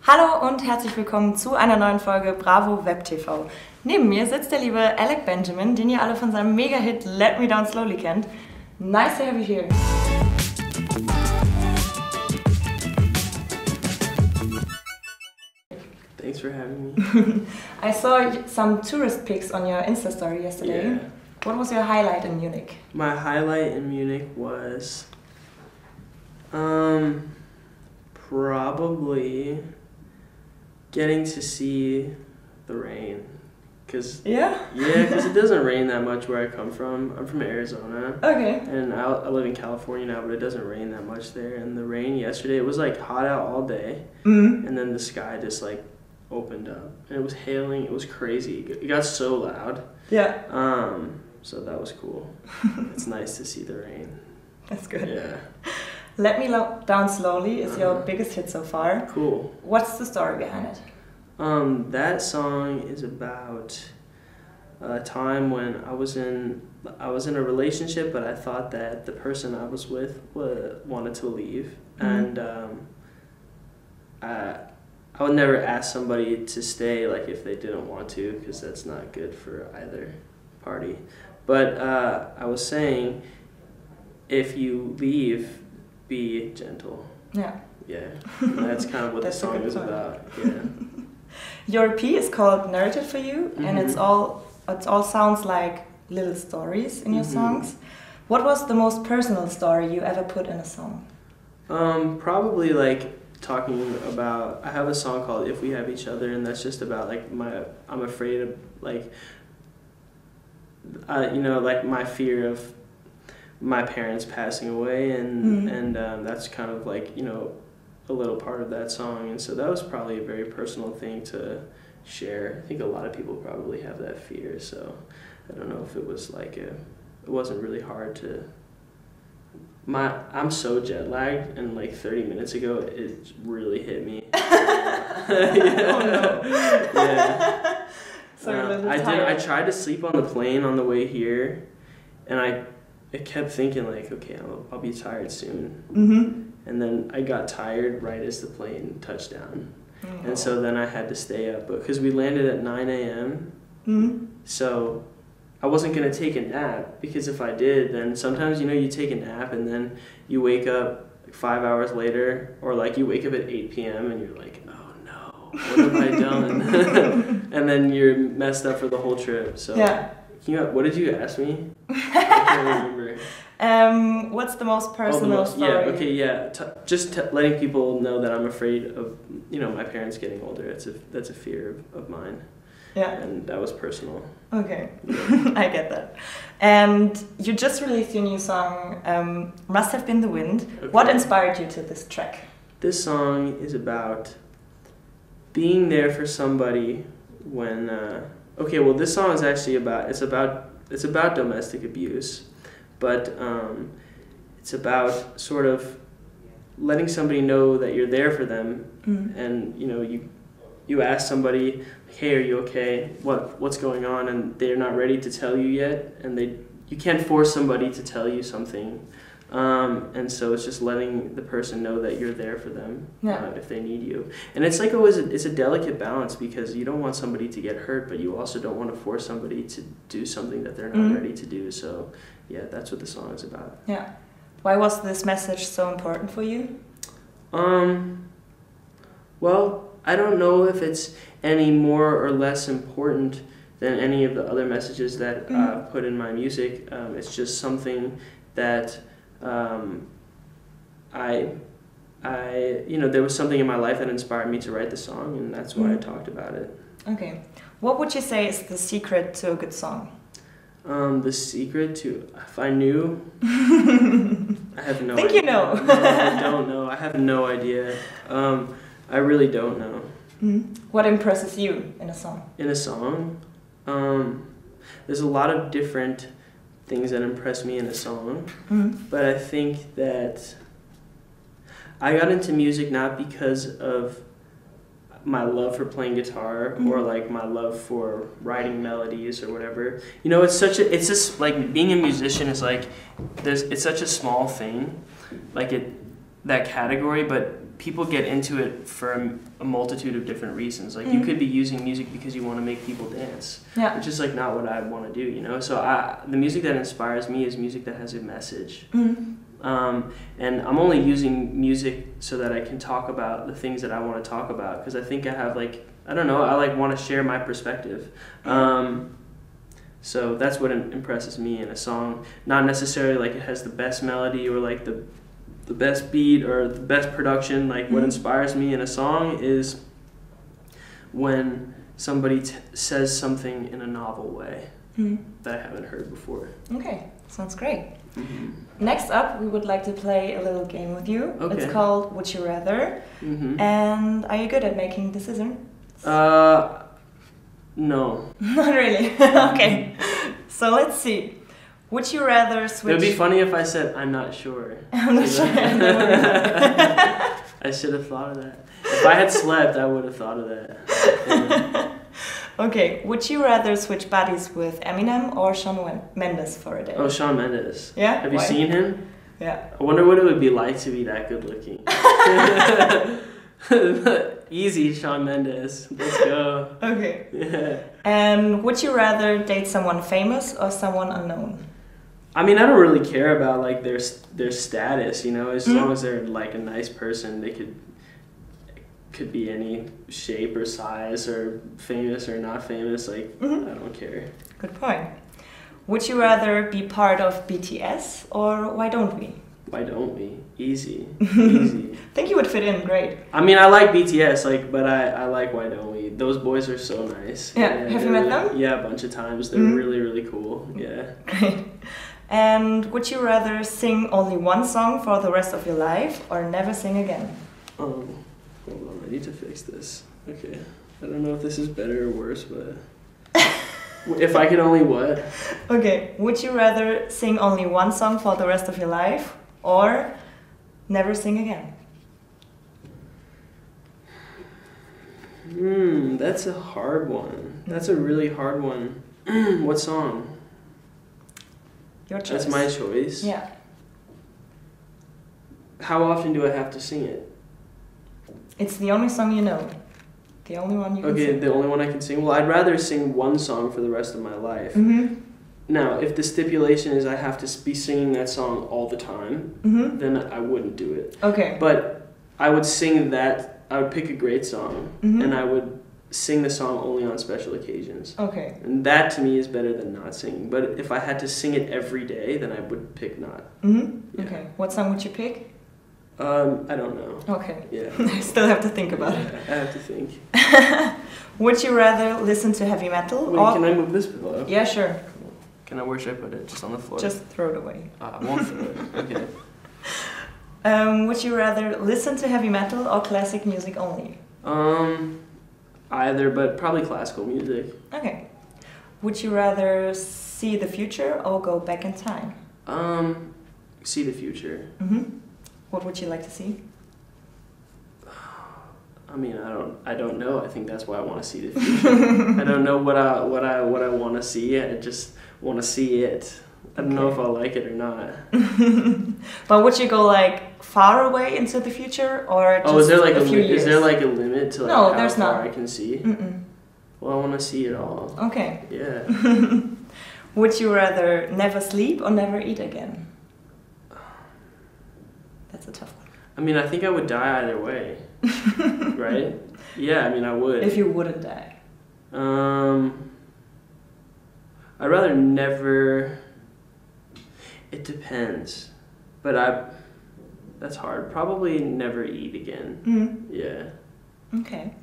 Hallo und herzlich willkommen zu einer neuen Folge Bravo Web TV. Neben mir sitzt der liebe Alec Benjamin, den ihr alle von seinem Mega-Hit Let Me Down Slowly kennt. Nice to have you here. Thanks for having me. I saw some tourist pics on your Insta story yesterday. Yeah. What was your highlight in Munich? My highlight in Munich was probably getting to see the rain. Cause it doesn't rain that much where I come from. I'm from Arizona. Okay. And I live in California now, but it doesn't rain that much there. And the rain yesterday, it was like hot out all day, and then the sky just like opened up, and it was hailing. It was crazy. It got so loud. Yeah. So that was cool. It's nice to see the rain. That's good. Yeah. Let Me Down Slowly is your biggest hit so far. Cool. What's the story behind it? That song is about a time when I was in a relationship, but I thought that the person I was with wanted to leave, and I would never ask somebody to stay like if they didn't want to, because that's not good for either party. But I was saying, if you leave, be gentle. Yeah. Yeah. And that's kind of what the song is about. Yeah. Your EP is called Narrative for You, and it all sounds like little stories in your songs. What was the most personal story you ever put in a song? Probably like talking about, I have a song called If We Have Each Other, and that's just about like I'm afraid of like, like my fear of my parents passing away, and that's kind of like, a little part of that song, and so that was probably a very personal thing to share. I think a lot of people probably have that fear, so I don't know if it was like it wasn't really hard to. I'm so jet lagged, and like 30 minutes ago it really hit me. Yeah. Oh no. Yeah. So you're a little tired. I tried to sleep on the plane on the way here, and I kept thinking like, okay, I'll be tired soon. And then I got tired right as the plane touched down. Oh. And so then I had to stay up, because we landed at 9 a.m. So I wasn't going to take a nap, because if I did, then sometimes, you take a nap and then you wake up like 5 hours later, or like you wake up at 8 p.m. and you're like, oh no, what have I done? And then you're messed up for the whole trip. So yeah. What did you ask me? I can't remember. What's the most personal story? Yeah, okay, yeah. Just letting people know that I'm afraid of, my parents getting older. That's a fear of mine. Yeah. And that was personal. Okay, I get that. And you just released your new song, Must Have Been the Wind. Okay. What inspired you to this track? This song is about being there for somebody when, this song is actually it's about domestic abuse. But it's about sort of letting somebody know that you're there for them, and you ask somebody, hey, are you okay? What's going on? And they're not ready to tell you yet, and you can't force somebody to tell you something, and so it's just letting the person know that you're there for them if they need you. And it's like it's a delicate balance, because you don't want somebody to get hurt, but you also don't want to force somebody to do something that they're not ready to do. So yeah, that's what the song is about. Yeah. Why was this message so important for you? Well, I don't know if it's any more or less important than any of the other messages that I've put in my music. It's just something that there was something in my life that inspired me to write the song, and that's why I talked about it. Okay. What would you say is the secret to a good song? The secret to, if I knew, I have no idea. Think you know. No, I don't know. I have no idea. I really don't know. What impresses you in a song? In a song? There's a lot of different things that impress me in a song, but I think that I got into music not because of my love for playing guitar or like my love for writing melodies or whatever. It's just like being a musician is like it's such a small thing, like that category, but people get into it for a multitude of different reasons. Like you could be using music because you want to make people dance, which is like not what I want to do, you know. So the music that inspires me is music that has a message. And I'm only using music so that I can talk about the things that I want to talk about, because I think I have like, I don't know, I like want to share my perspective. So that's what impresses me in a song. Not necessarily like it has the best melody or like the best beat or the best production. Like what inspires me in a song is when somebody says something in a novel way that I haven't heard before. Okay, sounds great. Next up, we would like to play a little game with you. Okay. It's called Would You Rather. And are you good at making decisions? No. Not really. Okay. So let's see. Would you rather switch... It would be funny if I said, I'm not sure. I'm not sure. I should have thought of that. If I had slept, I would have thought of that. Yeah. Okay. Would you rather switch bodies with Eminem or Shawn Mendes for a day? Oh, Shawn Mendes. Yeah? Have you seen him? Yeah. I wonder what it would be like to be that good looking. Easy, Shawn Mendes. Let's go. Okay. Yeah. And would you rather date someone famous or someone unknown? I mean, I don't really care about like their status, you know, as long as they're like a nice person. They could be any shape or size or famous or not famous. Like I don't care. Good point. Would you rather be part of BTS or Why Don't We? Why don't we? Easy. Easy. I think you would fit in great. I mean, I like BTS, but I like Why Don't We. Those boys are so nice. Yeah. Have you met them? Yeah, a bunch of times. They're really, really cool. Yeah. Great. And would you rather sing only one song for the rest of your life or never sing again? Hold on, I need to fix this. Okay. I don't know if this is better or worse, but... If I could only what? Okay. Would you rather sing only one song for the rest of your life or never sing again? That's a hard one. That's a really hard one. What song? Your choice. That's my choice? Yeah. How often do I have to sing it? It's the only song you know. The only one you can sing. Okay, the only one I can sing? Well, I'd rather sing one song for the rest of my life. Now, if the stipulation is I have to be singing that song all the time, then I wouldn't do it. Okay. But I would sing that, I would pick a great song, and I would sing the song only on special occasions. Okay. And that to me is better than not singing. But if I had to sing it every day, then I would pick not. Yeah. Okay. What song would you pick? I don't know. Okay. Yeah. I still have to think about it. I have to think. Would you rather listen to heavy metal Wait, or... can I move this pillow? Yeah, sure. Where should I put it? Just on the floor? Just throw it away. I won't throw it. Okay. Would you rather listen to heavy metal or classic music only? Either, but probably classical music. Okay. Would you rather see the future or go back in time? See the future. What would you like to see? I mean, I don't know. I think that's why I want to see the future. I don't know what I want to see. I just want to see it. I don't know if I'll like it or not. But would you go like far away into the future or just is there like a few years? Is there like a limit to like no, how there's far not. I can see? Well, I want to see it all. Okay. Yeah. Would you rather never sleep or never eat again? That's a tough one. I mean, I think I would die either way. Right? Yeah, I mean, I would. If you wouldn't die. I'd rather never... It depends. But that's hard. Probably never eat again. Yeah. Okay.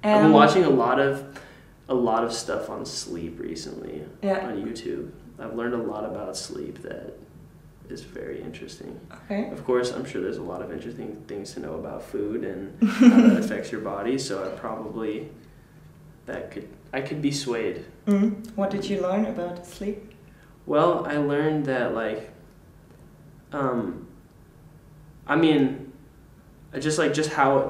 I've been watching a lot of stuff on sleep recently on YouTube. I've learned a lot about sleep that is very interesting. Okay. Of course, I'm sure there's a lot of interesting things to know about food and how that affects your body, so I could be swayed. What did you learn about sleep? Well, I learned that I mean, just how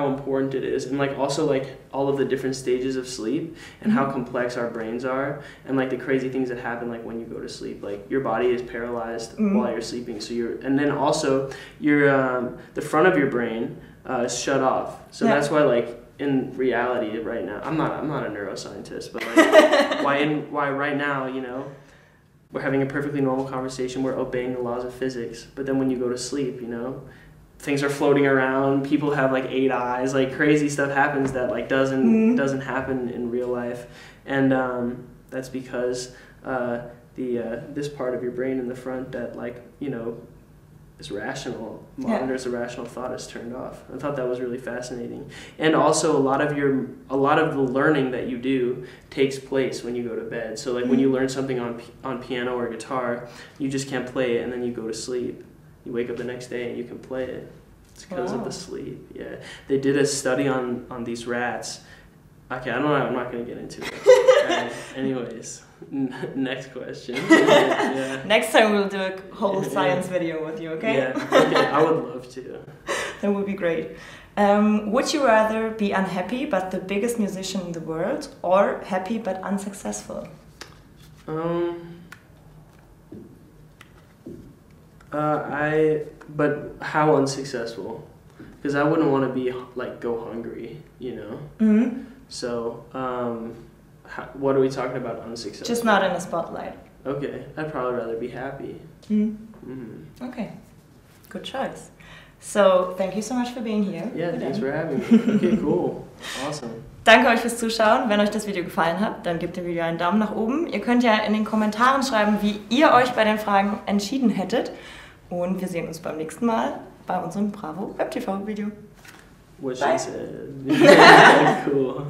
important it is, and like also like all of the different stages of sleep and how complex our brains are, and like the crazy things that happen like when you go to sleep. Like your body is paralyzed while you're sleeping, so and then also the front of your brain is shut off. So that's why like in reality right now, I'm not a neuroscientist, but like why right now, you know, we're having a perfectly normal conversation, we're obeying the laws of physics, but then when you go to sleep, you know, things are floating around, people have like 8 eyes, like crazy stuff happens that like doesn't happen in real life, and that's because this part of your brain in the front that like, you know, is rational, monitors the rational thought, is turned off. I thought that was really fascinating, and also a lot of the learning that you do takes place when you go to bed. So like when you learn something on piano or guitar, you just can't play it, and then you go to sleep. You wake up the next day and you can play it. It's because of the sleep. Yeah, they did a study on these rats. Okay, I don't know. I'm not gonna get into it. Anyways, next question. Yeah. Next time we'll do a whole science video with you. Okay? Yeah. Okay, I would love to. That would be great. Would you rather be unhappy but the biggest musician in the world, or happy but unsuccessful? But how unsuccessful? Because I wouldn't want to be like go hungry, you know. So, what are we talking about? Unsuccessful? Just not in the spotlight. Okay, I'd probably rather be happy. Okay, good choice. So, thank you so much for being here. Yeah, thanks for having me. Okay, cool, awesome. Danke euch fürs Zuschauen. Wenn euch das Video gefallen hat, dann gebt dem Video einen Daumen nach oben. Ihr könnt ja in den Kommentaren schreiben, wie ihr euch bei den Fragen entschieden hättet. Und wir sehen uns beim nächsten Mal bei unserem Bravo Web TV Video. What she said. Cool.